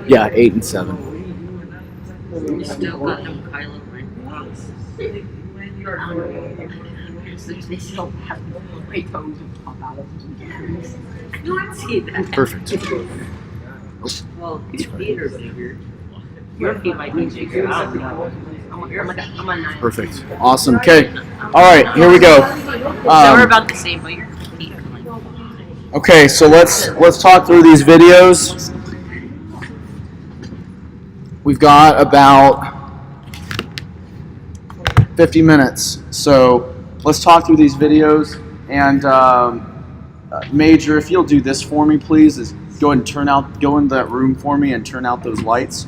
Yeah, 8 and 7. You still got them Cleburne. They still have my toes and pop out of them. You want to see that? Perfect. Well, your feet are bigger. Your feet might be bigger. I don't know. I'm a 9. Perfect. Awesome. Okay. All right. Here we go. So we're about the same, but your feet are like 5. Okay. So let's talk through these videos. We've got about 50 minutes. So let's talk through these videos. And Major, if you'll do this for me, please, is go ahead and go in that room for me and turn out those lights.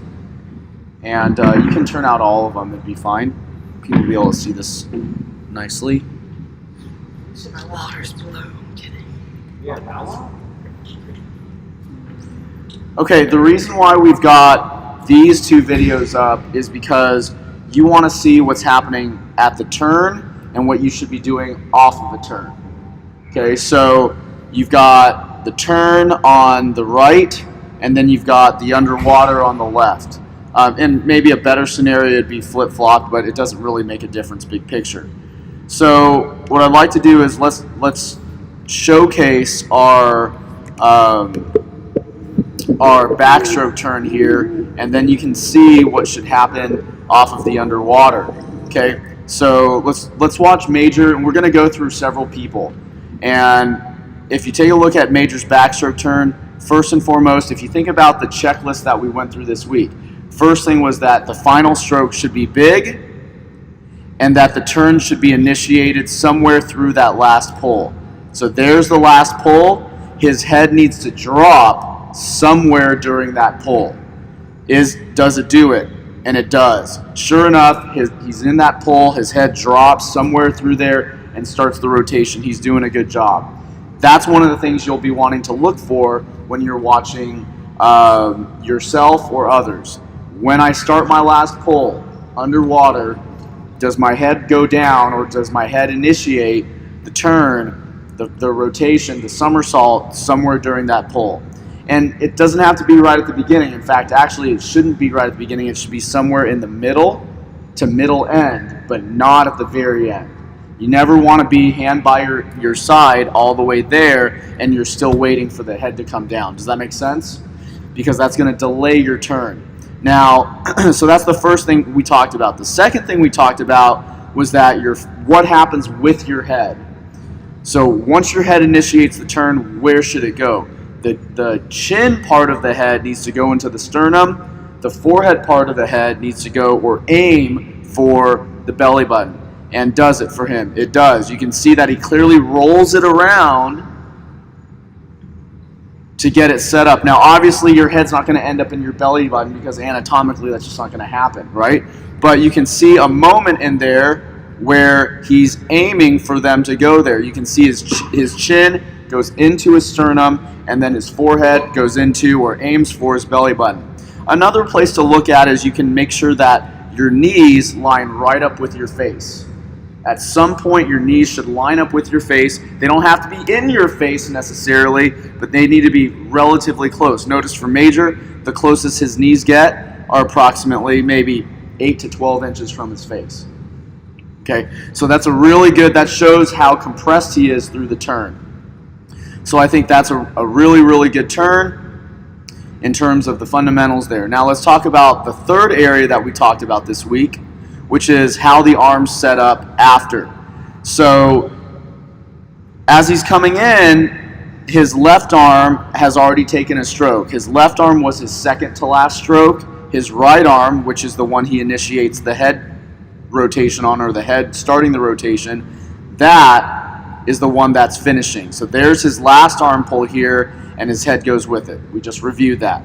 And you can turn out all of them, it'd be fine. People will be able to see this nicely. My water's blue, I'm kidding. Okay, the reason why we've got these two videos up is because you want to see what's happening at the turn and what you should be doing off of the turn. Okay, so you've got the turn on the right, and then you've got the underwater on the left. And maybe a better scenario would be flip-flopped, but it doesn't really make a difference big picture. So what I'd like to do is let's showcase our backstroke turn here, and then you can see what should happen off of the underwater. Okay, so let's watch Major, and we're going to go through several people. And if you take a look at Major's backstroke turn, first and foremost, if you think about the checklist that we went through this week, first thing was that the final stroke should be big and that the turn should be initiated somewhere through that last pull. So there's the last pull. His head needs to drop somewhere during that pull. Does it do it? And it does. Sure enough, he's in that pull, his head drops somewhere through there and starts the rotation. He's doing a good job. That's one of the things you'll be wanting to look for when you're watching yourself or others. When I start my last pull underwater, does my head go down or does my head initiate the turn, the rotation, the somersault somewhere during that pull? And it doesn't have to be right at the beginning. In fact, actually, it shouldn't be right at the beginning. It should be somewhere in the middle to middle end, but not at the very end. You never want to be hand by your side all the way there and you're still waiting for the head to come down. Does that make sense? Because that's going to delay your turn. Now, so that's the first thing we talked about. The second thing we talked about was that what happens with your head. So once your head initiates the turn, where should it go? The chin part of the head needs to go into the sternum. The forehead part of the head needs to go or aim for the belly button. And does it for him? It does. You can see that he clearly rolls it around to get it set up. Now, obviously, your head's not going to end up in your belly button because anatomically that's just not going to happen, right? But you can see a moment in there where he's aiming for them to go there. You can see his chin goes into his sternum, and then his forehead goes into or aims for his belly button. Another place to look at is you can make sure that your knees line right up with your face. At some point, your knees should line up with your face. They don't have to be in your face necessarily, but they need to be relatively close. Notice for Major, the closest his knees get are approximately maybe 8 to 12 inches from his face. Okay, so that's that shows how compressed he is through the turn. So I think that's a really, really good turn in terms of the fundamentals there. Now let's talk about the third area that we talked about this week, which is how the arm's set up after. So as he's coming in, his left arm has already taken a stroke. His left arm was his second to last stroke. His right arm, which is the one he initiates the head rotation on, or the head starting the rotation, that is the one that's finishing. So there's his last arm pull here, and his head goes with it. We just reviewed that.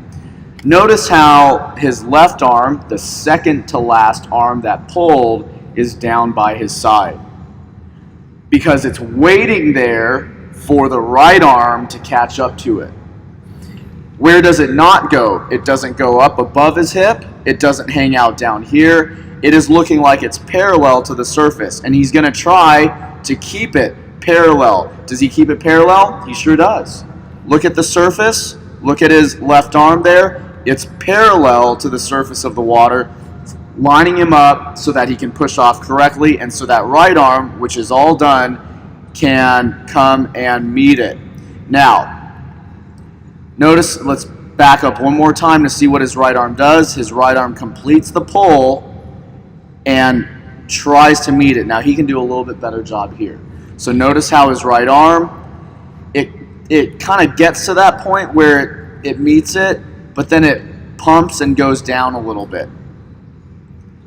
Notice how his left arm, the second to last arm that pulled, is down by his side, because it's waiting there for the right arm to catch up to it. Where does it not go? It doesn't go up above his hip. It doesn't hang out down here. It is looking like it's parallel to the surface, and he's going to try to keep it parallel. Does he keep it parallel? He sure does. Look at the surface. look at his left arm there. It's parallel to the surface of the water, lining him up so that he can push off correctly, and so that right arm, which is all done, can come and meet it. Now, notice, let's back up one more time to see what his right arm does. His right arm completes the pull and tries to meet it. Now he can do a little bit better job here. So notice how his right arm, it kind of gets to that point where it meets it, but then it pumps and goes down a little bit.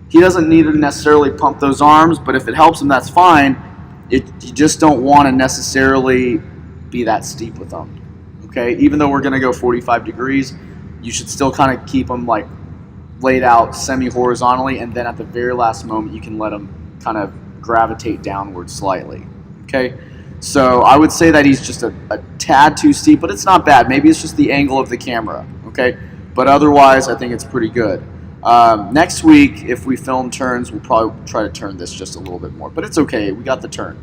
He doesn't need to necessarily pump those arms, but if it helps him, that's fine. You just don't want to necessarily be that steep with them. Okay, even though we're going to go 45 degrees, you should still kind of keep them like laid out semi-horizontally, and then at the very last moment you can let them kind of gravitate downward slightly. Okay, so I would say that he's just a tad too steep, but it's not bad. Maybe it's just the angle of the camera. Okay, but otherwise I think it's pretty good. Next week, if we film turns, we'll probably try to turn this just a little bit more, but it's okay. We got the turn.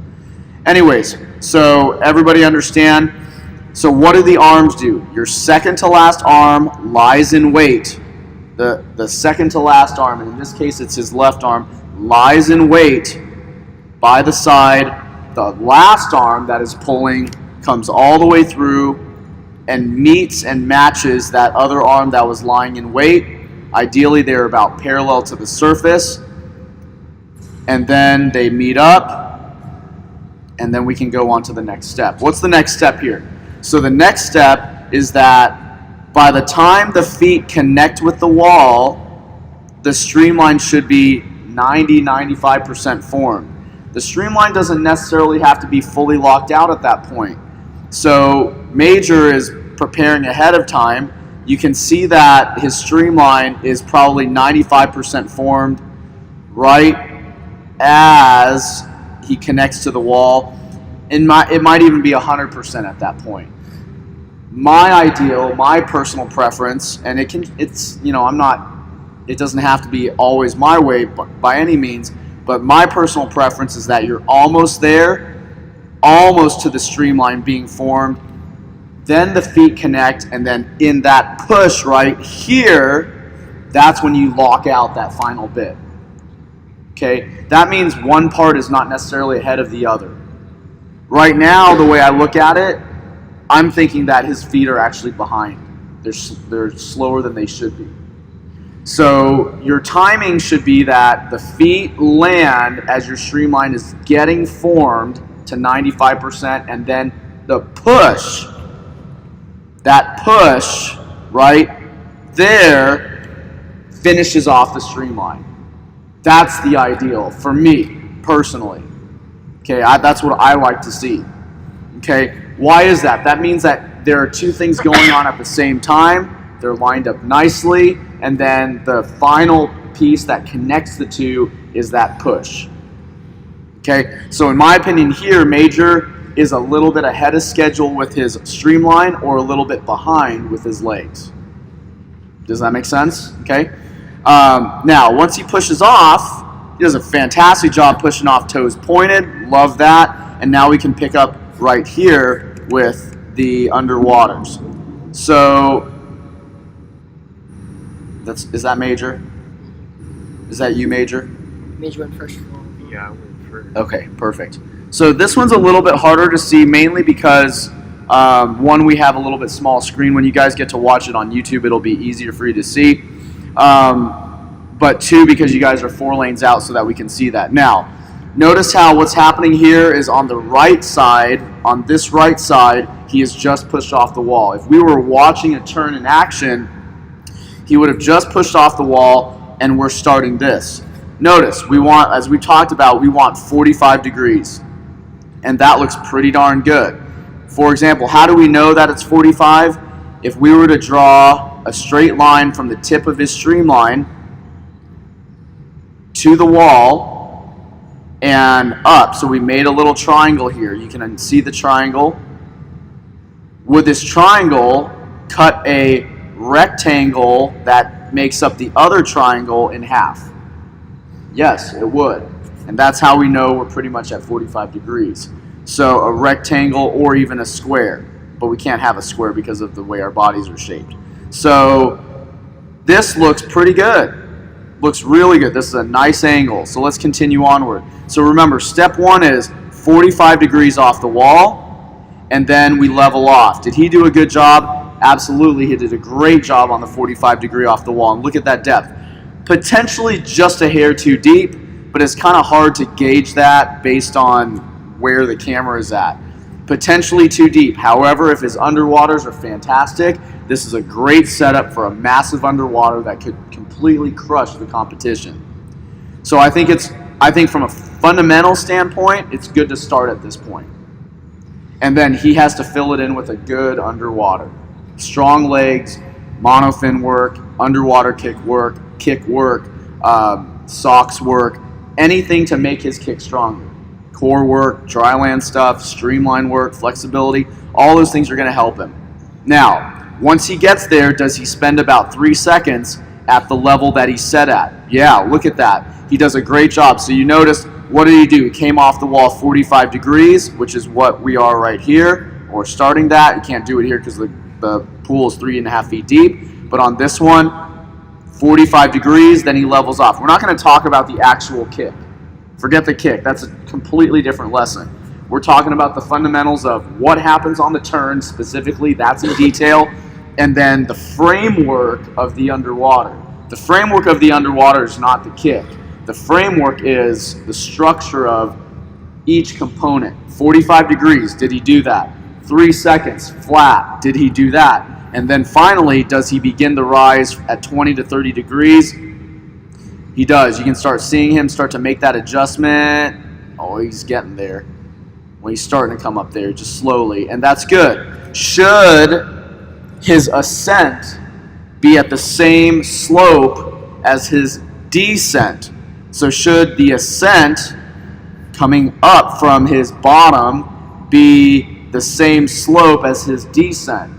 Anyways, so everybody understand? So what do the arms do? Your second to last arm lies in wait. The second to last arm, and in this case it's his left arm, lies in wait by the side. The last arm that is pulling comes all the way through and meets and matches that other arm that was lying in wait. Ideally, they're about parallel to the surface, and then they meet up, and then we can go on to the next step. What's the next step here? So the next step is that by the time the feet connect with the wall, the streamline should be 90-95% formed. The streamline doesn't necessarily have to be fully locked out at that point. So Major is preparing ahead of time. You can see that his streamline is probably 95% formed right as he connects to the wall. It might even be 100% at that point. My ideal, my personal preference, and it doesn't have to be always my way by any means, but my personal preference is that you're almost there, almost to the streamline being formed. Then the feet connect, and then in that push right here, that's when you lock out that final bit. Okay, that means one part is not necessarily ahead of the other. Right now, the way I look at it, I'm thinking that his feet are actually behind. They're slower than they should be. So your timing should be that the feet land as your streamline is getting formed to 95%, and then the push, that push right there finishes off the streamline. That's the ideal for me personally. Okay, that's what I like to see. Okay, why is that? That means that there are two things going on at the same time. They're lined up nicely, and then the final piece that connects the two is that push. Okay, so in my opinion here, Major is a little bit ahead of schedule with his streamline, or a little bit behind with his legs. Does that make sense? Okay. Now, once he pushes off, he does a fantastic job pushing off toes pointed. Love that. And now we can pick up right here with the underwaters. So, is that Major? Is that you, Major? Major went first. Yeah, I went first. Okay, perfect. So this one's a little bit harder to see, mainly because one, we have a little bit small screen. When you guys get to watch it on YouTube, it'll be easier for you to see. But two, because you guys are 4 lanes out so that we can see that. Now, notice how what's happening here is on the right side, on this right side, he has just pushed off the wall. If we were watching a turn in action, he would have just pushed off the wall, and we're starting this. Notice, we want, as we talked about, we want 45 degrees. And that looks pretty darn good. For example, how do we know that it's 45? If we were to draw a straight line from the tip of his streamline to the wall and up, so we made a little triangle here. You can see the triangle. Would this triangle cut a rectangle that makes up the other triangle in half? Yes, it would. And that's how we know we're pretty much at 45 degrees. So a rectangle or even a square. but we can't have a square because of the way our bodies are shaped. So this looks pretty good. Looks really good. This is a nice angle. So let's continue onward. So remember, step 1 is 45 degrees off the wall, and then we level off. Did he do a good job? Absolutely, he did a great job on the 45 degree off the wall. And look at that depth. Potentially just a hair too deep, but it's kind of hard to gauge that based on where the camera is at. Potentially too deep. However, if his underwaters are fantastic, this is a great setup for a massive underwater that could completely crush the competition. So I think from a fundamental standpoint, it's good to start at this point. And then he has to fill it in with a good underwater. Strong legs, monofin work, underwater kick work, socks work, anything to make his kick stronger. Core work, dry land stuff, streamline work, flexibility, all those things are going to help him. Now, once he gets there, does he spend about 3 seconds at the level that he's set at? Yeah, look at that. He does a great job. So you notice, what did he do? He came off the wall 45 degrees, which is what we are right here. We're starting that. You can't do it here because the pool is 3.5 feet deep. But on this one, 45 degrees, then he levels off. We're not going to talk about the actual kick. Forget the kick. That's a completely different lesson. We're talking about the fundamentals of what happens on the turn specifically. That's in detail. And then the framework of the underwater. The framework of the underwater is not the kick. The framework is the structure of each component. 45 degrees, did he do that? 3 seconds, flat, did he do that? And then finally, does he begin to rise at 20 to 30 degrees? He does. You can start seeing him start to make that adjustment. Oh, he's getting there. Well, he's starting to come up there just slowly, and that's good. Should his ascent be at the same slope as his descent? So should the ascent coming up from his bottom be the same slope as his descent?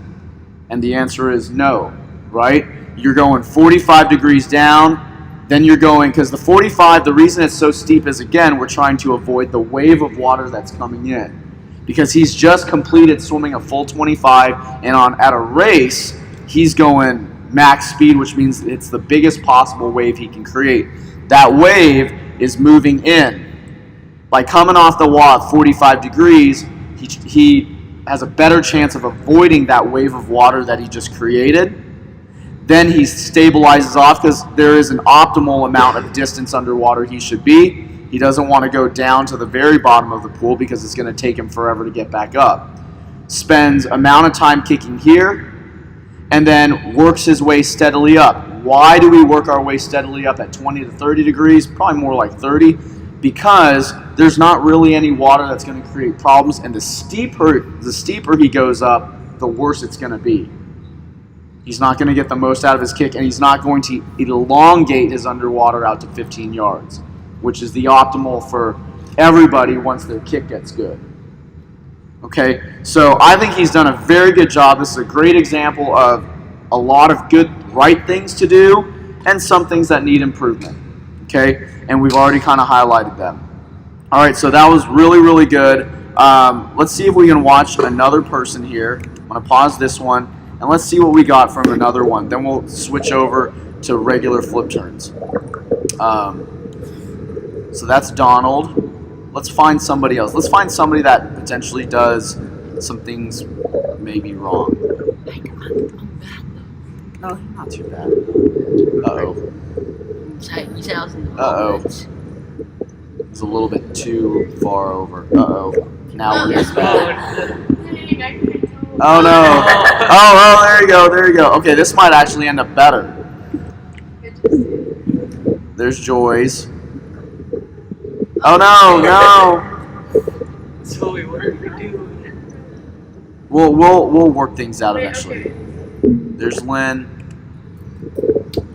And the answer is no, right? You're going 45 degrees down, then you're going, because the 45, the reason it's so steep is, again, we're trying to avoid the wave of water that's coming in. Because he's just completed swimming a full 25, and at a race, he's going max speed, which means it's the biggest possible wave he can create. That wave is moving in. By coming off the wall at 45 degrees, he has a better chance of avoiding that wave of water that he just created. Then he stabilizes off because there is an optimal amount of distance underwater he should be. He doesn't want to go down to the very bottom of the pool because it's going to take him forever to get back up. Spends amount of time kicking here and then works his way steadily up. Why do we work our way steadily up at 20 to 30 degrees? Probably more like 30, because there's not really any water that's going to create problems, and the steeper he goes up, the worse it's going to be. He's not going to get the most out of his kick, and he's not going to elongate his underwater out to 15 yards, which is the optimal for everybody once their kick gets good. Okay, so I think he's done a very good job. This is a great example of a lot of good, right things to do and some things that need improvement. Okay, and we've already kind of highlighted them. All right, so that was really, really good. Let's see if we can watch another person here. I'm going to pause this one. And let's see what we got from another one. Then we'll switch over to regular flip turns. So that's Donald. Let's find somebody else. Let's find somebody that potentially does some things maybe wrong. No, not too bad. Uh-oh. Uh-oh. It's a little bit too far over. Uh-oh. Now we're getting bad. Oh no! Oh, there you go, there you go. Okay, this might actually end up better. There's Joy's. Oh no, no! So what are we doing? We'll work things out eventually. There's Lynn.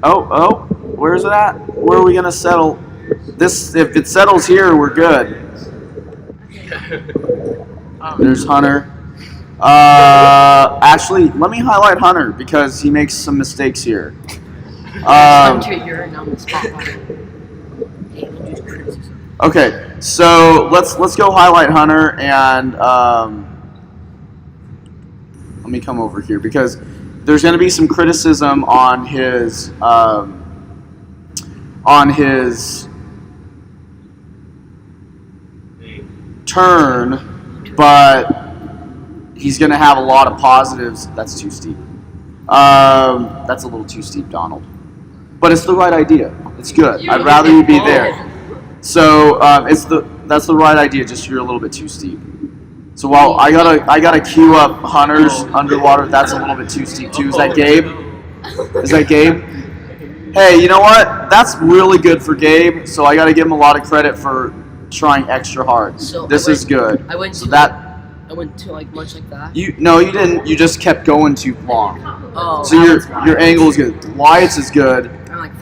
Oh, where's it at? Where are we gonna settle? This, if it settles here, we're good. There's Hunter. Actually, let me highlight Hunter because he makes some mistakes here. Okay, so let's go highlight Hunter, and let me come over here because there's going to be some criticism on his turn, but he's going to have a lot of positives. That's too steep. That's a little too steep, Donald. But it's the right idea. It's good. I'd rather you be there. So that's the right idea. Just you're a little bit too steep. So while I gotta queue up hunters underwater, that's a little bit too steep too. Is that Gabe? Is that Gabe? Hey, you know what? That's really good for Gabe. So I gotta give him a lot of credit for trying extra hard. So this is good. I went so to that. I went to like much like that. You didn't. You just kept going too long. Oh. So your angle is good. Wyatt's is good.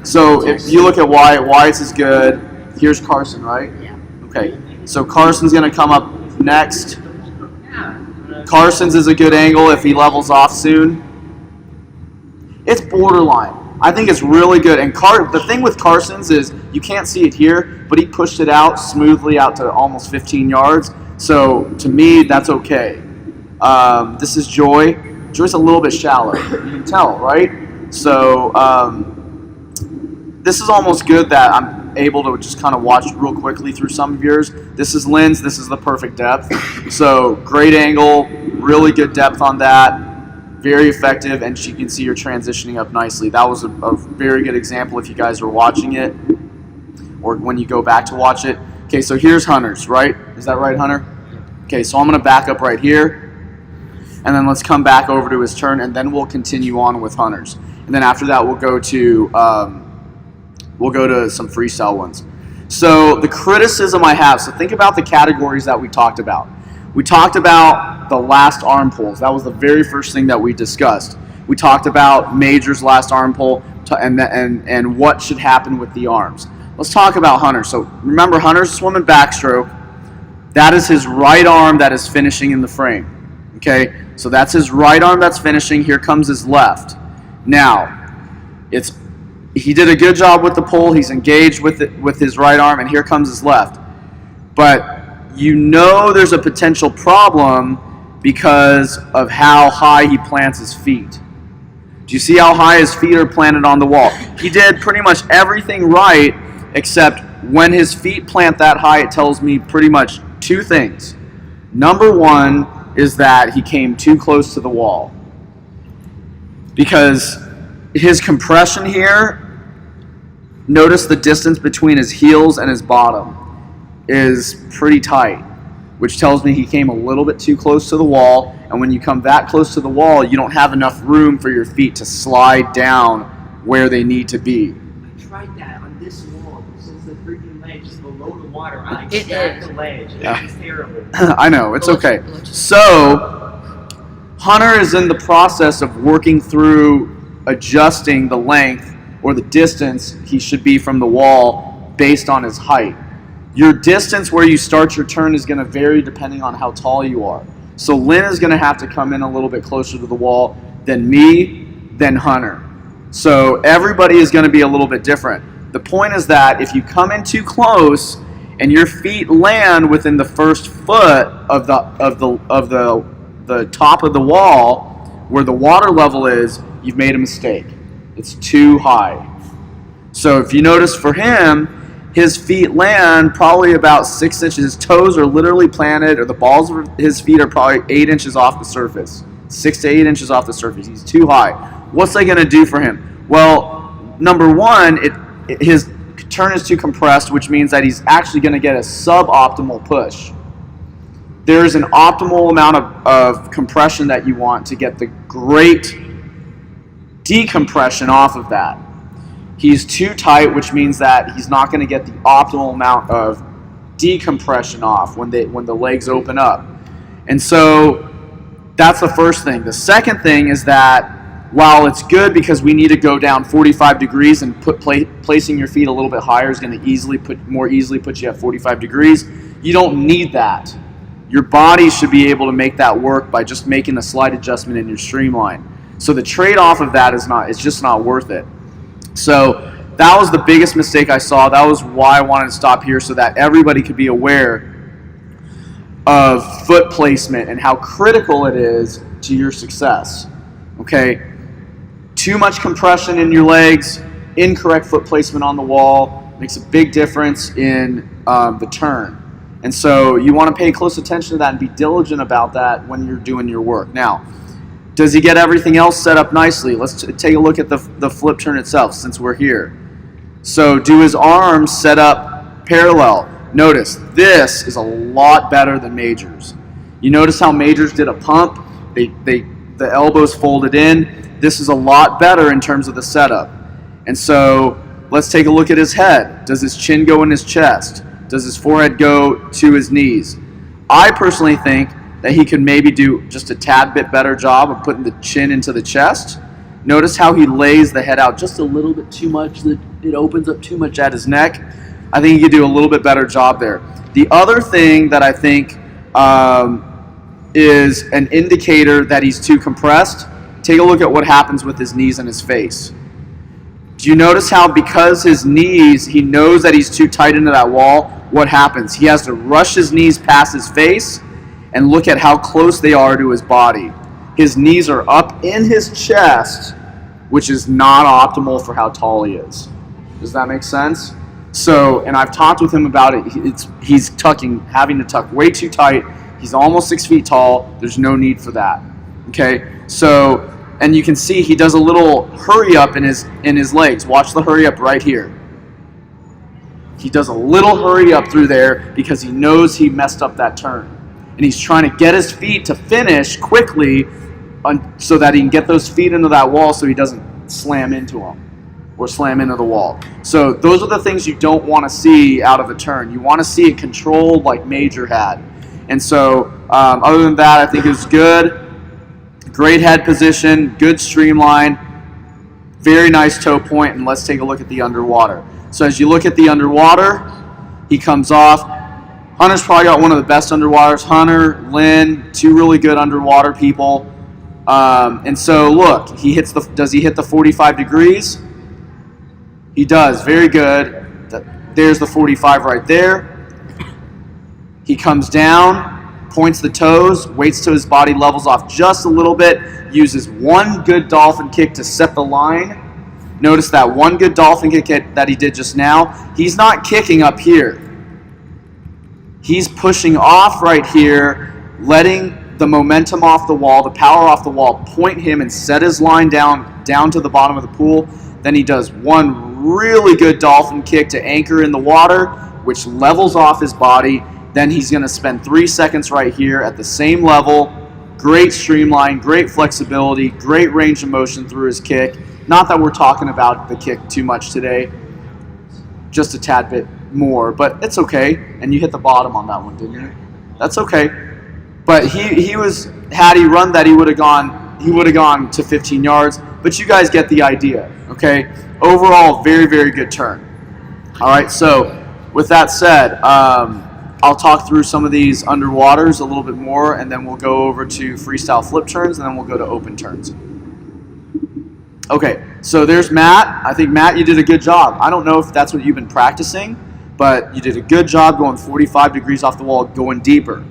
So if you look at Wyatt, Wyatt's is good. Here's Carson, right? Yeah. Okay. So Carson's gonna come up next. Carson's is a good angle if he levels off soon. It's borderline. I think it's really good. And the thing with Carson's is you can't see it here, but he pushed it out smoothly out to almost 15 yards. So to me, that's okay. This is Joy. Joy's a little bit shallow. You can tell, right? So this is almost good that I'm able to just kind of watch real quickly through some of yours. This is Lynn's. This is the perfect depth. So great angle, really good depth on that. Very effective, and you can see you're transitioning up nicely. That was a very good example if you guys are watching it or when you go back to watch it. Okay, so here's Hunter's, right? Is that right, Hunter? Okay, so I'm going to back up right here, and then let's come back over to his turn, and then we'll continue on with Hunter's. And then after that, we'll go to some freestyle ones. So the criticism I have, so think about the categories that we talked about. We talked about the last arm pulls. That was the very first thing that we discussed. We talked about Major's last arm pull and what should happen with the arms. Let's talk about Hunter. So remember, Hunter's swimming backstroke. That is his right arm that is finishing in the frame. Okay, so that's his right arm that's finishing. Here comes his left. Now, he did a good job with the pull. He's engaged with it with his right arm, and here comes his left. But you know there's a potential problem because of how high he plants his feet. Do you see how high his feet are planted on the wall? He did pretty much everything right, except when his feet plant that high, it tells me pretty much two things. Number one is that he came too close to the wall. Because his compression here, notice the distance between his heels and his bottom is pretty tight, which tells me he came a little bit too close to the wall, and when you come that close to the wall, you don't have enough room for your feet to slide down where they need to be. I tried that on this wall, since the freaking ledge is below the water. I stacked the ledge. Yeah. It's terrible. I know, it's okay. So, Hunter is in the process of working through adjusting the length or the distance he should be from the wall based on his height. Your distance where you start your turn is going to vary depending on how tall you are. So Lynn is going to have to come in a little bit closer to the wall than me, than Hunter. So everybody is going to be a little bit different. The point is that if you come in too close and your feet land within the first foot of the top of the wall where the water level is, you've made a mistake. It's too high. So if you notice for him, his feet land probably about 6 inches. His toes are literally planted, or the balls of his feet are probably 8 inches off the surface. 6 to 8 inches off the surface. He's too high. What's that going to do for him? Well, number one, his turn is too compressed, which means that he's actually going to get a suboptimal push. There's an optimal amount of compression that you want to get the great decompression off of that. He's too tight, which means that he's not going to get the optimal amount of decompression off when the legs open up. And so that's the first thing. The second thing is that while it's good because we need to go down 45 degrees and placing your feet a little bit higher is going to more easily put you at 45 degrees, you don't need that. Your body should be able to make that work by just making a slight adjustment in your streamline. So the trade-off of that is just not worth it. So that was the biggest mistake I saw. That was why I wanted to stop here, so that everybody could be aware of foot placement and how critical it is to your success. Okay, too much compression in your legs, incorrect foot placement on the wall makes a big difference in the turn. And so you want to pay close attention to that and be diligent about that when you're doing your work. Now, does he get everything else set up nicely? Let's take a look at the flip turn itself since we're here. So do his arms set up parallel? Notice, this is a lot better than Major's. You notice how Major's did a pump? The elbows folded in. This is a lot better in terms of the setup. And so let's take a look at his head. Does his chin go in his chest? Does his forehead go to his knees? I personally think that he could maybe do just a tad bit better job of putting the chin into the chest. Notice how he lays the head out just a little bit too much. It opens up too much at his neck. I think he could do a little bit better job there. The other thing that I think is an indicator that he's too compressed, take a look at what happens with his knees and his face. Do you notice how because his knees, he knows that he's too tight into that wall, what happens? He has to rush his knees past his face and look at how close they are to his body. His knees are up in his chest, which is not optimal for how tall he is. Does that make sense? So, and I've talked with him about it. He's having to tuck way too tight. He's almost 6 feet tall. There's no need for that. Okay? So, and you can see he does a little hurry up in his legs. Watch the hurry up right here. He does a little hurry up through there because he knows he messed up that turn. And he's trying to get his feet to finish quickly so that he can get those feet into that wall so he doesn't slam into them or slam into the wall. So those are the things you don't want to see out of a turn. You want to see it controlled like Major had. And so other than that, I think it was good. Great head position, good streamline, very nice toe point, and let's take a look at the underwater. So as you look at the underwater, he comes off. Hunter's probably got one of the best underwaters. Hunter, Lynn, two really good underwater people. And so look, does he hit the 45 degrees? He does, very good. There's the 45 right there. He comes down, points the toes, waits till his body levels off just a little bit, uses one good dolphin kick to set the line. Notice that one good dolphin kick that he did just now. He's not kicking up here. He's pushing off right here, letting the momentum off the wall, the power off the wall, point him and set his line down to the bottom of the pool. Then he does one really good dolphin kick to anchor in the water, which levels off his body. Then he's going to spend 3 seconds right here at the same level. Great streamline, great flexibility, great range of motion through his kick. Not that we're talking about the kick too much today, just a tad bit more, but it's okay. And you hit the bottom on that one, didn't you? That's okay. But he was, had he run that, he would have gone to 15 yards. But you guys get the idea, okay? Overall, very, very good turn. All right, so with that said, I'll talk through some of these underwaters a little bit more, and then we'll go over to freestyle flip turns, and then we'll go to open turns. Okay, so there's Matt. I think, Matt, you did a good job. I don't know if that's what you've been practicing, but you did a good job going 45 degrees off the wall, going deeper.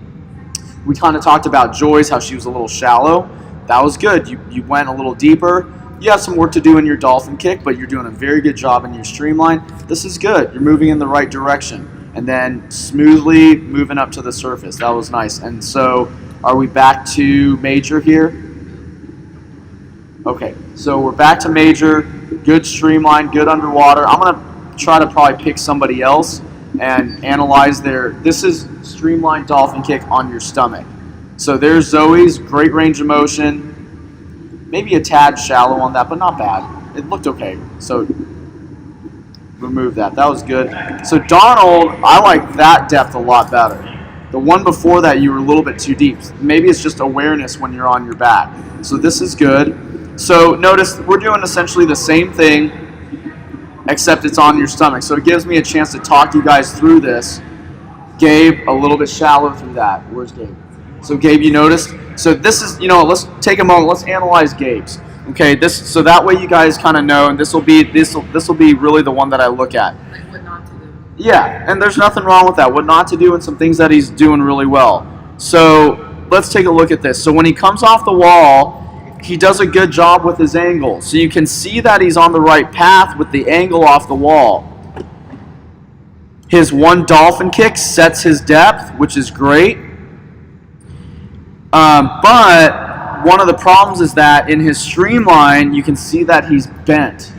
We kind of talked about Joyce, how she was a little shallow. That was good. You went a little deeper. You have some work to do in your dolphin kick, but you're doing a very good job in your streamline. This is good. You're moving in the right direction. And then smoothly moving up to the surface. That was nice. And so are we back to Major here? Okay, so we're back to Major. Good streamline, good underwater. I'm going to try to probably pick somebody else and analyze this is streamlined dolphin kick on your stomach. So there's Zoe's, great range of motion. Maybe a tad shallow on that, but not bad. It looked okay. So remove that. That was good. So Donald, I like that depth a lot better. The one before that, you were a little bit too deep. Maybe it's just awareness when you're on your back. So this is good. So notice we're doing essentially the same thing, except it's on your stomach. So it gives me a chance to talk to you guys through this. Gabe, a little bit shallow through that. Where's Gabe? So Gabe, you noticed? So this is, let's take a moment. Let's analyze Gabe's. Okay, so that way you guys kind of know, and this will be really the one that I look at. Like what not to do. Yeah, and there's nothing wrong with that. What not to do and some things that he's doing really well. So let's take a look at this. So when he comes off the wall, he does a good job with his angle. So you can see that he's on the right path with the angle off the wall. His one dolphin kick sets his depth, which is great. But one of the problems is that in his streamline, you can see that he's bent.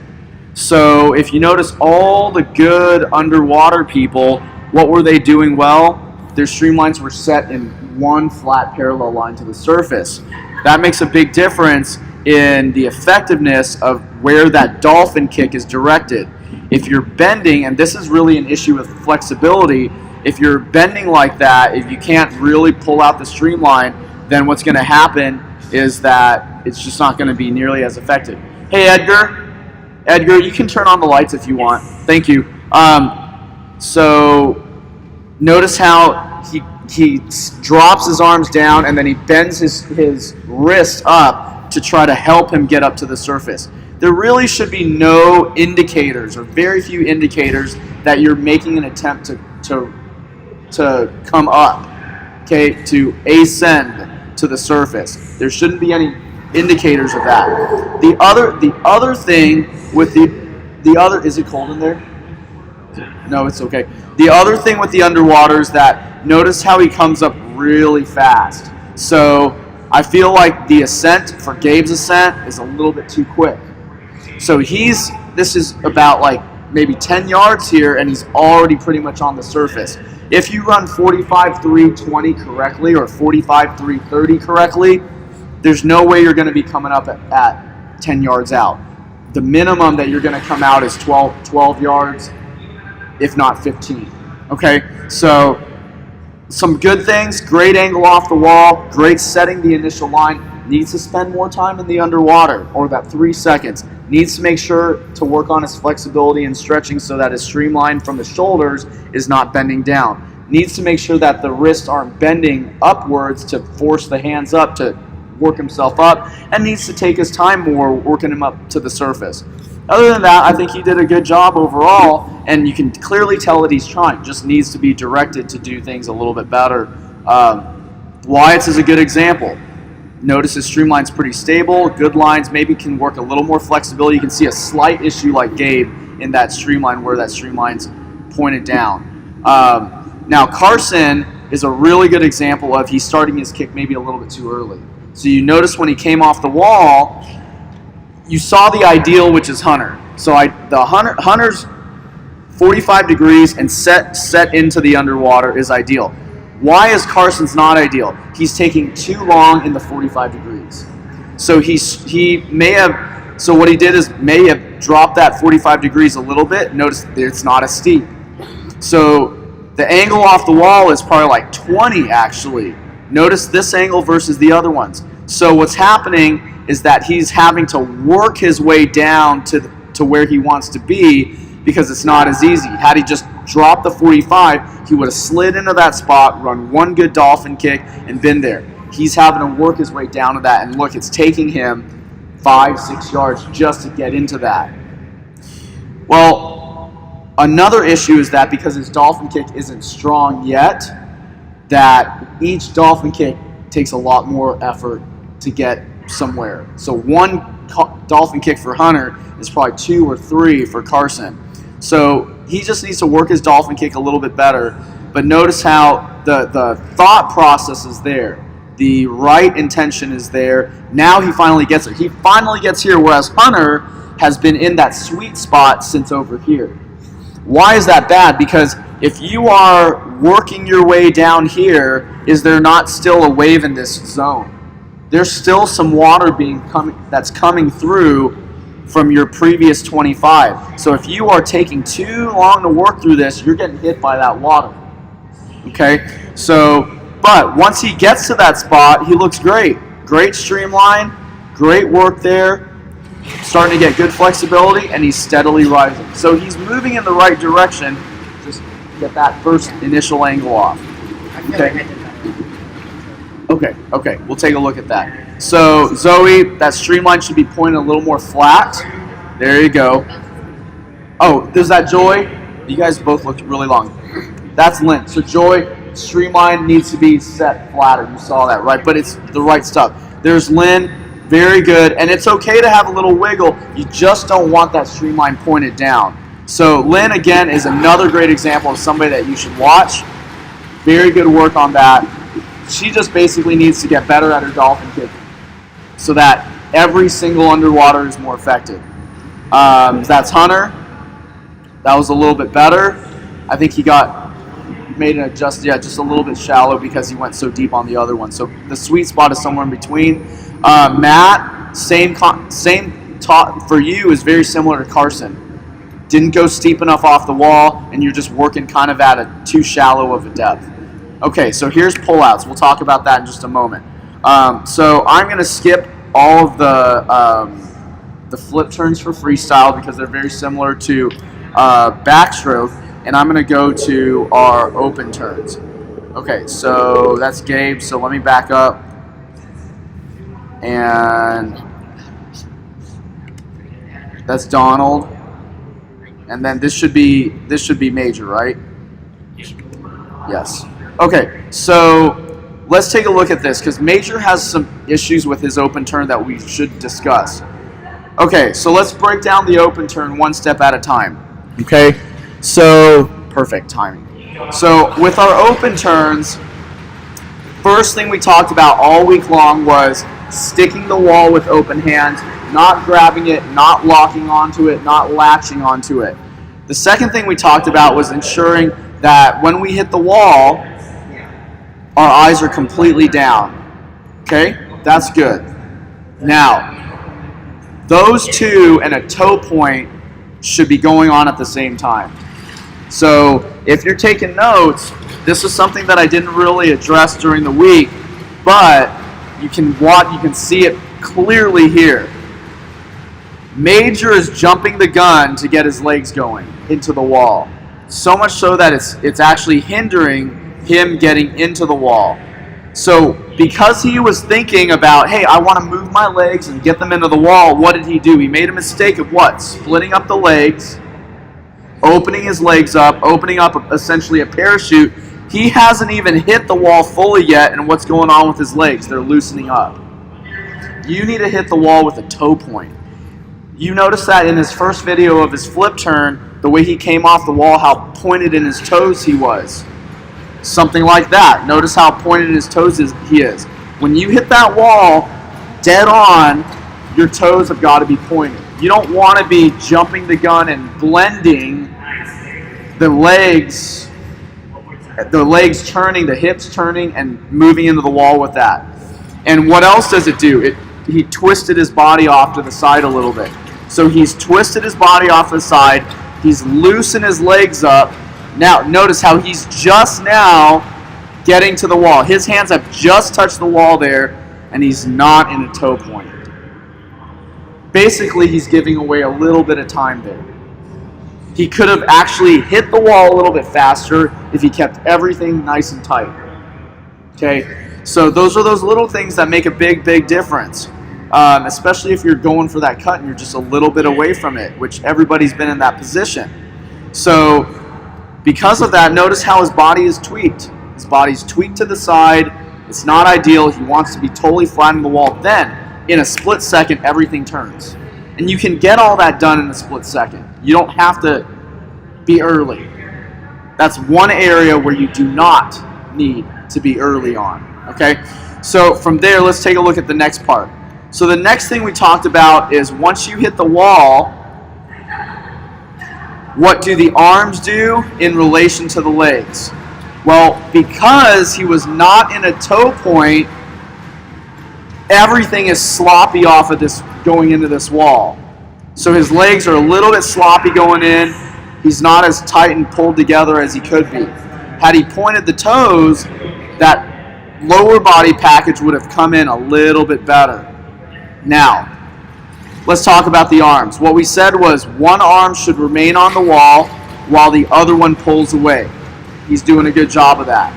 So if you notice all the good underwater people, what were they doing well? Their streamlines were set in one flat parallel line to the surface. That makes a big difference in the effectiveness of where that dolphin kick is directed. If you're bending, and this is really an issue with flexibility, if you're bending like that, if you can't really pull out the streamline, then what's going to happen is that it's just not going to be nearly as effective. Hey, Edgar, you can turn on the lights if you want. Thank you. So notice how he drops his arms down and then he bends his wrist up to try to help him get up to the surface. There really should be no indicators or very few indicators that you're making an attempt to come up, okay, to ascend to the surface. There shouldn't be any indicators of that. The other thing with the other, is it cold in there? No, it's okay. The other thing with the underwater is that notice how he comes up really fast. So I feel like the ascent for Gabe's ascent is a little bit too quick. So this is about like maybe 10 yards here and he's already pretty much on the surface. If you run 45-3-20 correctly or 45-3-30 correctly, there's no way you're going to be coming up at 10 yards out. The minimum that you're going to come out is 12 yards, if not 15. Okay, so some good things, great angle off the wall, great setting the initial line, needs to spend more time in the underwater, or that 3 seconds. Needs to make sure to work on his flexibility and stretching so that his streamline from the shoulders is not bending down. Needs to make sure that the wrists aren't bending upwards to force the hands up to work himself up, and needs to take his time more working him up to the surface. Other than that, I think he did a good job overall, and you can clearly tell that he's trying. Just needs to be directed to do things a little bit better. Wyatt's is a good example. Notice his streamline's pretty stable, good lines, maybe can work a little more flexibility. You can see a slight issue like Gabe in that streamline where that streamline's pointed down. Now Carson is a really good example of he's starting his kick maybe a little bit too early. So you notice when he came off the wall, you saw the ideal, which is Hunter. So Hunter's 45 degrees and set into the underwater is ideal. Why is Carson's not ideal? He's taking too long in the 45 degrees. So what he did is may have dropped that 45 degrees a little bit. Notice that it's not as steep. So the angle off the wall is probably like 20 actually. Notice this angle versus the other ones. So what's happening is that he's having to work his way down to where he wants to be because it's not as easy. Had he just dropped the 45, he would have slid into that spot, run one good dolphin kick, and been there. He's having to work his way down to that, and look, it's taking him 5-6 yards just to get into that. Well, another issue is that because his dolphin kick isn't strong yet, that each dolphin kick takes a lot more effort to get somewhere. So one dolphin kick for Hunter is probably 2 or 3 for Carson. So he just needs to work his dolphin kick a little bit better. But notice how the thought process is there. The right intention is there. Now he finally gets it. He finally gets here, whereas Hunter has been in that sweet spot since over here. Why is that bad? Because if you are working your way down here, is there not still a wave in this zone? There's still some water that's coming through from your previous 25. So if you are taking too long to work through this, you're getting hit by that water. Okay? So, but once he gets to that spot, he looks great. Great streamline, great work there, starting to get good flexibility, and he's steadily rising. So he's moving in the right direction. Just get that first initial angle off. Okay? Okay, we'll take a look at that. So, Zoe, that streamline should be pointed a little more flat. There you go. Oh, there's that Joy. You guys both look really long. That's Lynn. So, Joy, streamline needs to be set flatter. You saw that, right? But it's the right stuff. There's Lynn, very good. And it's okay to have a little wiggle. You just don't want that streamline pointed down. So Lynn, again, is another great example of somebody that you should watch. Very good work on that. She just basically needs to get better at her dolphin kicking so that every single underwater is more effective. That's Hunter. That was a little bit better. I think he made an adjust, just a little bit shallow because he went so deep on the other one. So the sweet spot is somewhere in between. Matt, same talk for you is very similar to Carson. Didn't go steep enough off the wall, and you're just working kind of at a too shallow of a depth. Okay, so here's pullouts. We'll talk about that in just a moment. So I'm going to skip all of the flip turns for freestyle because they're very similar to backstroke, and I'm going to go to our open turns. Okay, so that's Gabe. So let me back up, and that's Donald. And then this should be Major, right? Yes. Okay, so let's take a look at this because Major has some issues with his open turn that we should discuss. Okay, so let's break down the open turn one step at a time. Okay, so perfect timing. So with our open turns, first thing we talked about all week long was sticking the wall with open hands, not grabbing it, not locking onto it, not latching onto it. The second thing we talked about was ensuring that when we hit the wall, our eyes are completely down. Okay? That's good. Now, those two and a toe point should be going on at the same time. So if you're taking notes, this is something that I didn't really address during the week, but you can see it clearly here. Major is jumping the gun to get his legs going into the wall. So much so that it's actually hindering him getting into the wall. So because he was thinking about, hey, I want to move my legs and get them into the wall, what did he do? He made a mistake of what? Splitting up the legs, opening his legs up, opening up essentially a parachute. He hasn't even hit the wall fully yet, and what's going on with his legs? They're loosening up. You need to hit the wall with a toe point. You notice that in his first video of his flip turn, the way he came off the wall, how pointed in his toes he was. Something like that. Notice how pointed in his toes he is. When you hit that wall dead on, your toes have got to be pointed. You don't want to be jumping the gun and blending the legs turning, the hips turning, and moving into the wall with that. And what else does it do? He twisted his body off to the side a little bit. So he's twisted his body off to the side. He's loosened his legs up. Now, notice how he's just now getting to the wall. His hands have just touched the wall there, and he's not in a toe point. Basically, he's giving away a little bit of time there. He could have actually hit the wall a little bit faster if he kept everything nice and tight. Okay, so those are those little things that make a big, big difference. Especially if you're going for that cut and you're just a little bit away from it, which everybody's been in that position. So because of that, notice how his body is tweaked. His body's tweaked to the side. It's not ideal. He wants to be totally flat on the wall. Then, in a split second, everything turns. And you can get all that done in a split second. You don't have to be early. That's one area where you do not need to be early on. Okay? So from there, let's take a look at the next part. So the next thing we talked about is once you hit the wall, what do the arms do in relation to the legs? Well, because he was not in a toe point, everything is sloppy off of this going into this wall. So his legs are a little bit sloppy going in. He's not as tight and pulled together as he could be. Had he pointed the toes, that lower body package would have come in a little bit better. Now, let's talk about the arms. What we said was one arm should remain on the wall while the other one pulls away. He's doing a good job of that.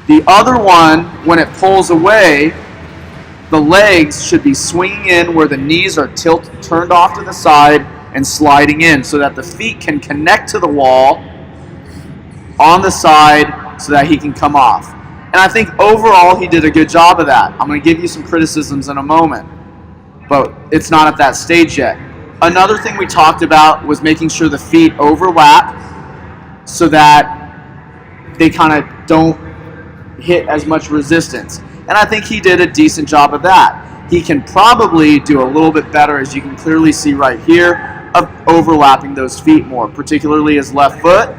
The other one, when it pulls away, the legs should be swinging in where the knees are turned off to the side and sliding in so that the feet can connect to the wall on the side so that he can come off. And I think overall he did a good job of that. I'm going to give you some criticisms in a moment, but it's not at that stage yet. Another thing we talked about was making sure the feet overlap so that they kind of don't hit as much resistance. And I think he did a decent job of that. He can probably do a little bit better, as you can clearly see right here, of overlapping those feet more, particularly his left foot.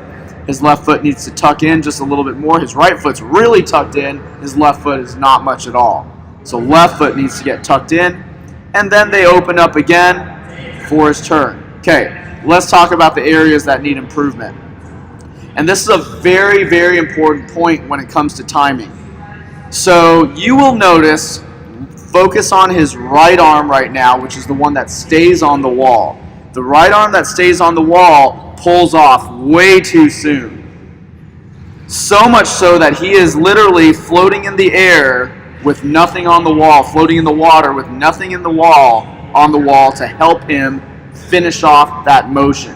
His left foot needs to tuck in just a little bit more. His right foot's really tucked in. His left foot is not much at all. So left foot needs to get tucked in. And then they open up again for his turn. Okay, let's talk about the areas that need improvement. And this is a very, very important point when it comes to timing. So you will notice, focus on his right arm right now, which is the one that stays on the wall. The right arm that stays on the wall pulls off way too soon. So much so that he is literally floating in the air with nothing on the wall, floating in the water with nothing in the wall on the wall to help him finish off that motion.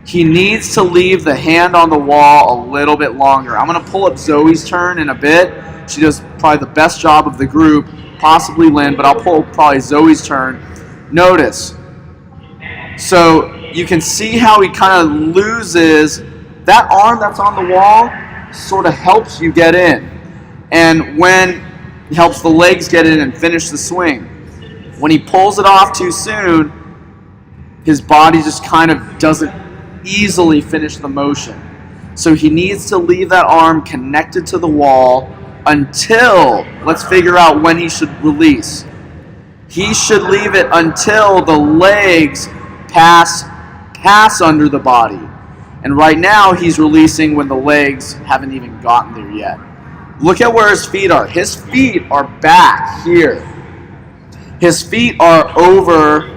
He needs to leave the hand on the wall a little bit longer. I'm going to pull up Zoe's turn in a bit. She does probably the best job of the group, possibly Lynn, but I'll pull probably Zoe's turn. Notice. So you can see how he kind of loses that arm that's on the wall, sort of helps you get in. And when it helps the legs get in and finish the swing. When he pulls it off too soon, his body just kind of doesn't easily finish the motion. So he needs to leave that arm connected to the wall until, let's figure out when he should release. He should leave it until the legs pass under the body. And right now he's releasing when the legs haven't even gotten there yet. Look at where his feet are. His feet are back here. His feet are over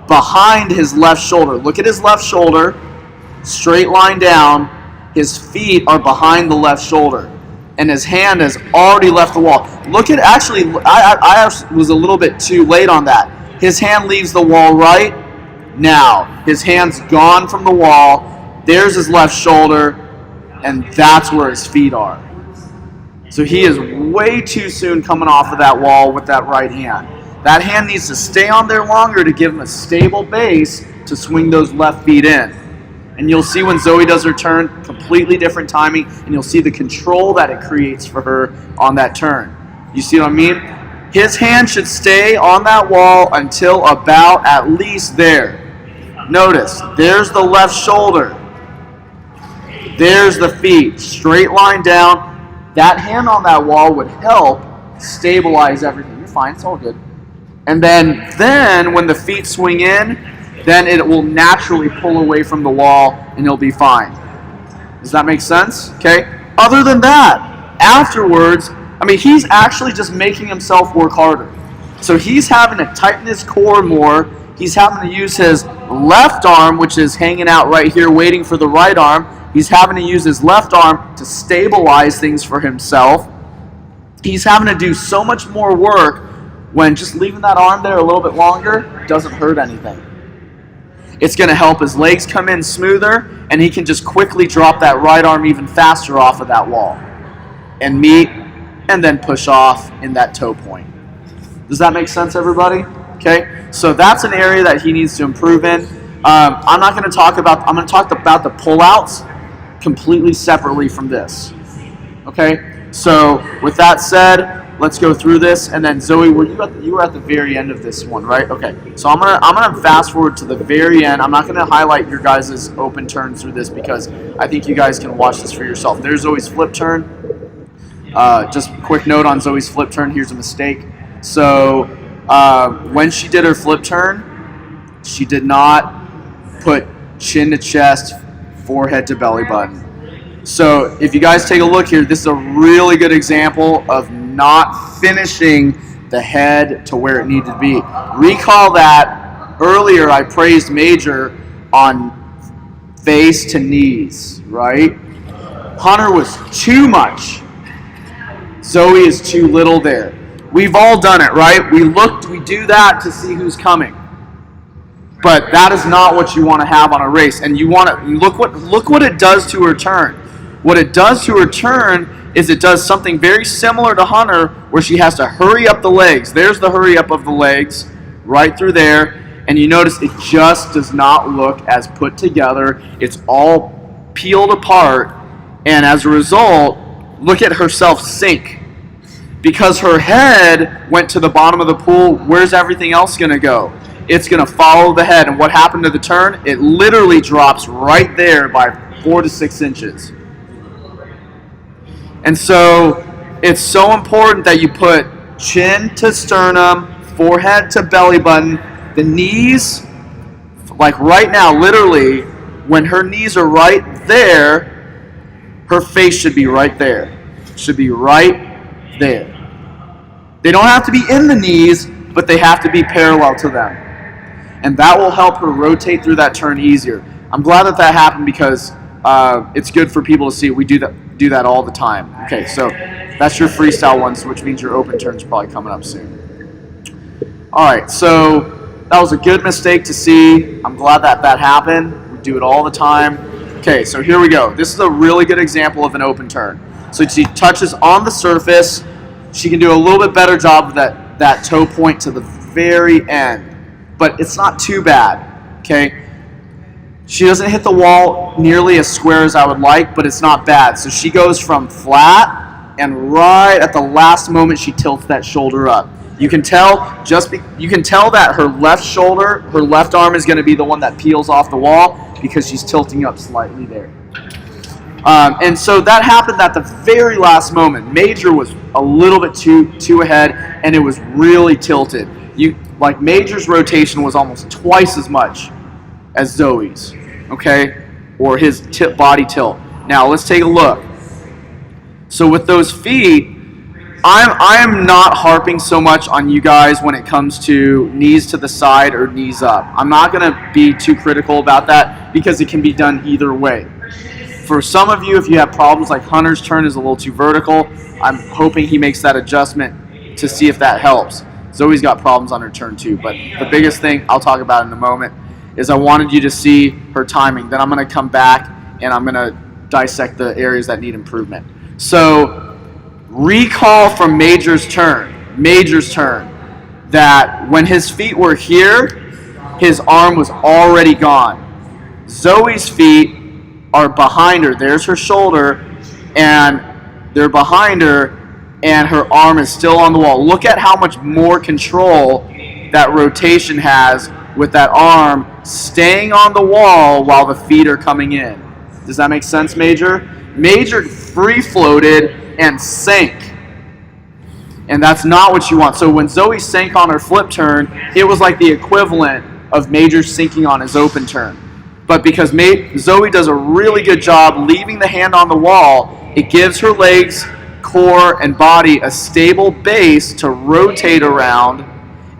behind his left shoulder. Look at his left shoulder. Straight line down. His feet are behind the left shoulder. And his hand has already left the wall. Look at, actually, I was a little bit too late on that. His hand leaves the wall right now. His hand's gone from the wall. There's his left shoulder. And that's where his feet are. So he is way too soon coming off of that wall with that right hand. That hand needs to stay on there longer to give him a stable base to swing those left feet in. And you'll see when Zoe does her turn, completely different timing, and you'll see the control that it creates for her on that turn. You see what I mean? His hand should stay on that wall until about at least there. Notice, there's the left shoulder. There's the feet. Straight line down. That hand on that wall would help stabilize everything. You're fine, it's all good. And then when the feet swing in, then it will naturally pull away from the wall and he'll be fine. Does that make sense? Okay. Other than that, afterwards, I mean, he's actually just making himself work harder. So he's having to tighten his core more. He's having to use his left arm, which is hanging out right here waiting for the right arm. He's having to use his left arm to stabilize things for himself. He's having to do so much more work when just leaving that arm there a little bit longer doesn't hurt anything. It's going to help his legs come in smoother, and he can just quickly drop that right arm even faster off of that wall and meet and then push off in that toe point. Does that make sense, everybody? Okay, so that's an area that he needs to improve in. I'm going to talk about the pullouts completely separately from this. Okay, so with that said, let's go through this, and then Zoe, you were at the very end of this one, right? Okay, so I'm gonna fast forward to the very end. I'm not gonna highlight your guys' open turns through this because I think you guys can watch this for yourself. There's Zoe's flip turn. Just a quick note on Zoe's flip turn. Here's a mistake. So when she did her flip turn, she did not put chin to chest, forehead to belly button. So if you guys take a look here, this is a really good example of not finishing the head to where it needed to be. Recall that earlier I praised Major on face to knees, right? Hunter was too much. Zoe is too little there. We've all done it, right? We do that to see who's coming. But that is not what you want to have on a race. And you want to look what it does to her turn. What it does to her turn is it does something very similar to Hunter, where she has to hurry up the legs. There's the hurry up of the legs, right through there. And you notice it just does not look as put together. It's all peeled apart. And as a result, look at herself sink. Because her head went to the bottom of the pool, where's everything else going to go? It's going to follow the head. And what happened to the turn? It literally drops right there by 4 to 6 inches. And so it's so important that you put chin to sternum, forehead to belly button, the knees, like right now, literally, when her knees are right there, her face should be right there. Should be right there. They don't have to be in the knees, but they have to be parallel to them. And that will help her rotate through that turn easier. I'm glad that that happened because it's good for people to see. We do that all the time. Okay, so that's your freestyle ones, which means your open turn's probably coming up soon. All right, so that was a good mistake to see. I'm glad that that happened. We do it all the time. Okay, so here we go. This is a really good example of an open turn. So she touches on the surface. She can do a little bit better job of that toe point to the very end. But it's not too bad, okay? She doesn't hit the wall nearly as square as I would like, but it's not bad. So she goes from flat, and right at the last moment, she tilts that shoulder up. You can tell that her left shoulder, her left arm is going to be the one that peels off the wall because she's tilting up slightly there. And so that happened at the very last moment. Major was a little bit too ahead, and it was really tilted. Major's rotation was almost twice as much as Zoe's, okay, or his body tilt. Now let's take a look. So with those feet, I am not harping so much on you guys when it comes to knees to the side or knees up. I'm not going to be too critical about that because it can be done either way. For some of you, if you have problems like Hunter's turn is a little too vertical, I'm hoping he makes that adjustment to see if that helps. Zoe's got problems on her turn too, but the biggest thing I'll talk about in a moment is I wanted you to see her timing. Then I'm going to come back and I'm going to dissect the areas that need improvement. So recall from Major's turn, that when his feet were here, his arm was already gone. Zoe's feet are behind her. There's her shoulder, and they're behind her, and her arm is still on the wall. Look at how much more control that rotation has with that arm staying on the wall while the feet are coming in. Does that make sense, Major? Major free floated and sank. And that's not what you want. So when Zoe sank on her flip turn, it was like the equivalent of Major sinking on his open turn. But because Zoe does a really good job leaving the hand on the wall, it gives her legs, core, and body a stable base to rotate around.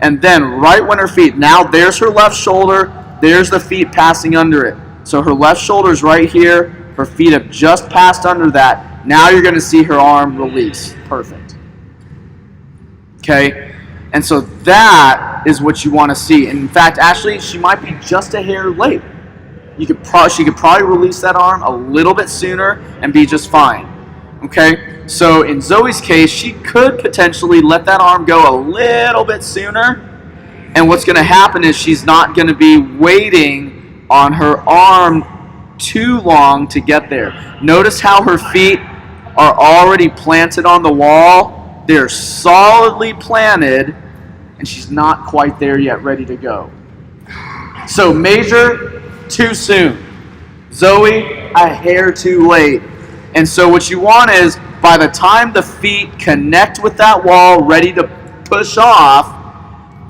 And then right when her feet, now there's her left shoulder, there's the feet passing under it. So her left shoulder's right here, her feet have just passed under that. Now you're going to see her arm release. Perfect. Okay? And so that is what you want to see. And in fact, actually, she might be just a hair late. She could probably release that arm a little bit sooner and be just fine. Okay? So in Zoe's case, she could potentially let that arm go a little bit sooner. And what's going to happen is she's not going to be waiting on her arm too long to get there. Notice how her feet are already planted on the wall. They're solidly planted, and she's not quite there yet, ready to go. So Major, too soon. Zoe, a hair too late. And so what you want is, by the time the feet connect with that wall, ready to push off,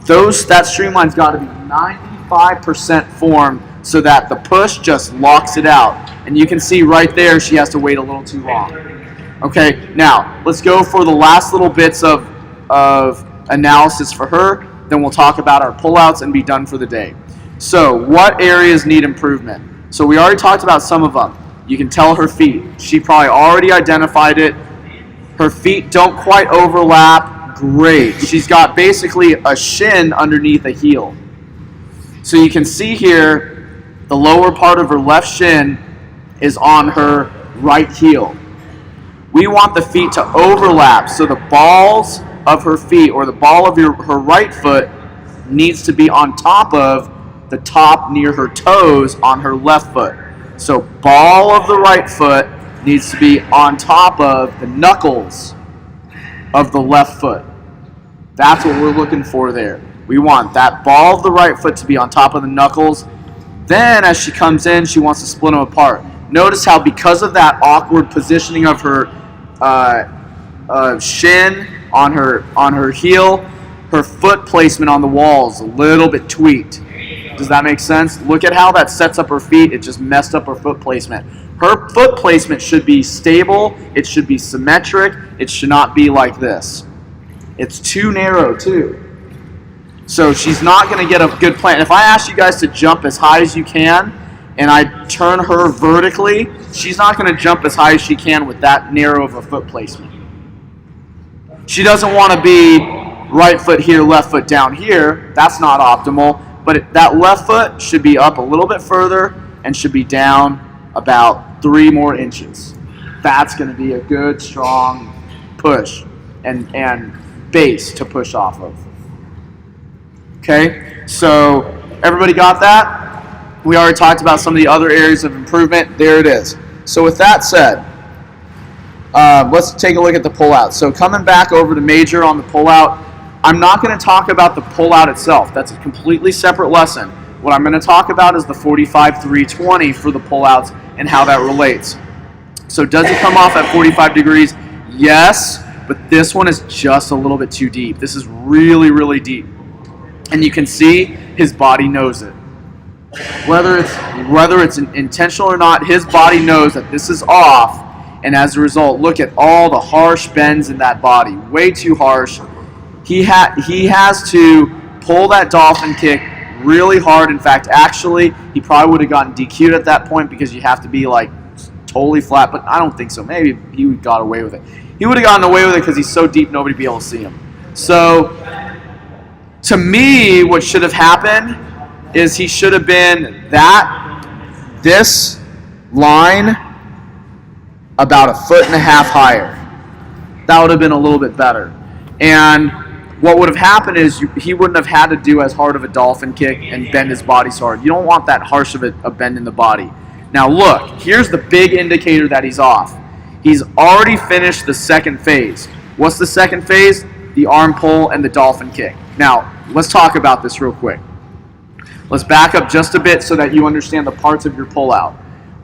that streamline's got to be 95% formed so that the push just locks it out. And you can see right there she has to wait a little too long. Okay, now let's go for the last little bits of analysis for her. Then we'll talk about our pullouts and be done for the day. So what areas need improvement? So we already talked about some of them. You can tell her feet. She probably already identified it. Her feet don't quite overlap. Great. She's got basically a shin underneath a heel. So you can see here the lower part of her left shin is on her right heel. We want the feet to overlap, so the balls of her feet, or the ball of her right foot, needs to be on top of the top near her toes on her left foot. So ball of the right foot needs to be on top of the knuckles of the left foot. That's what we're looking for there. We want that ball of the right foot to be on top of the knuckles. Then as she comes in, she wants to split them apart. Notice how because of that awkward positioning of her shin on her heel, her foot placement on the wall is a little bit tweaked. Does that make sense? Look at how that sets up her feet. It just messed up her foot placement. Her foot placement should be stable. It should be symmetric. It should not be like this. It's too narrow too. So she's not going to get a good plan. If I ask you guys to jump as high as you can and I turn her vertically, she's not going to jump as high as she can with that narrow of a foot placement. She doesn't want to be right foot here, left foot down here. That's not optimal. But that left foot should be up a little bit further and should be down about 3 more inches. That's going to be a good, strong push and base to push off of. Okay, so everybody got that? We already talked about some of the other areas of improvement. There it is. So with that said, let's take a look at the pullout. So coming back over to major on the pullout, I'm not going to talk about the pullout itself. That's a completely separate lesson. What I'm going to talk about is the 45-320 for the pullouts and how that relates. So does it come off at 45 degrees? Yes, but this one is just a little bit too deep. This is really, really deep. And you can see his body knows it. Whether it's intentional or not, his body knows that this is off, and as a result, look at all the harsh bends in that body. Way too harsh. He has to pull that dolphin kick really hard. In fact, actually, he probably would have gotten DQ'd at that point because you have to be like totally flat, but I don't think so. Maybe he would have got away with it. He would have gotten away with it because he's so deep nobody would be able to see him. So, to me, what should have happened is he should have been this line about 1.5 feet higher. That would have been a little bit better. And what would have happened is he wouldn't have had to do as hard of a dolphin kick and bend his body so hard. You don't want that harsh of a bend in the body. Now look, here's the big indicator that he's off. He's already finished the second phase. What's the second phase? The arm pull and the dolphin kick. Now, let's talk about this real quick. Let's back up just a bit so that you understand the parts of your pullout.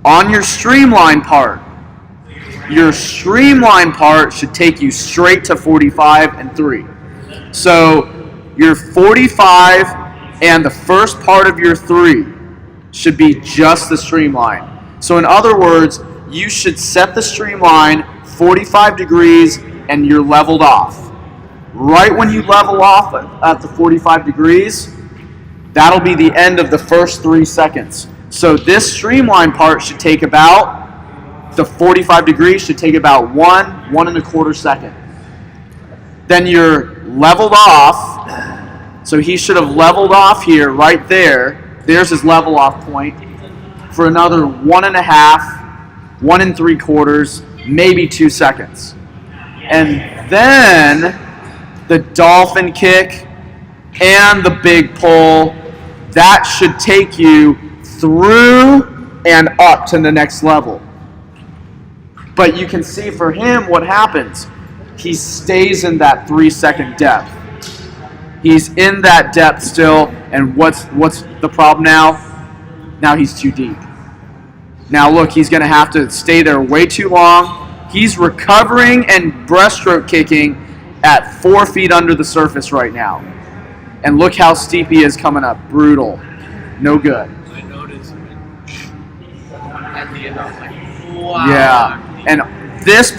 On your streamline part should take you straight to 45 and 3. So your 45 and the first part of your 3 should be just the streamline. So in other words, you should set the streamline 45 degrees and you're leveled off. Right when you level off at the 45 degrees, that'll be the end of the first 3 seconds. So this streamline part should take about, the 45 degrees should take about 1.25 seconds. Then you're leveled off, so he should have leveled off here, right there. There's his level off point for another 1.5, 1.75, maybe 2 seconds. And then the dolphin kick and the big pull, that should take you through and up to the next level. But you can see for him what happens. He stays in that 3-second depth. He's in that depth still, and what's the problem now? Now he's too deep. Now look, he's going to have to stay there way too long. He's recovering and breaststroke kicking at 4 feet under the surface right now. And look how steep he is coming up. Brutal. No good. I noticed at the end, I was like, wow. Yeah. And this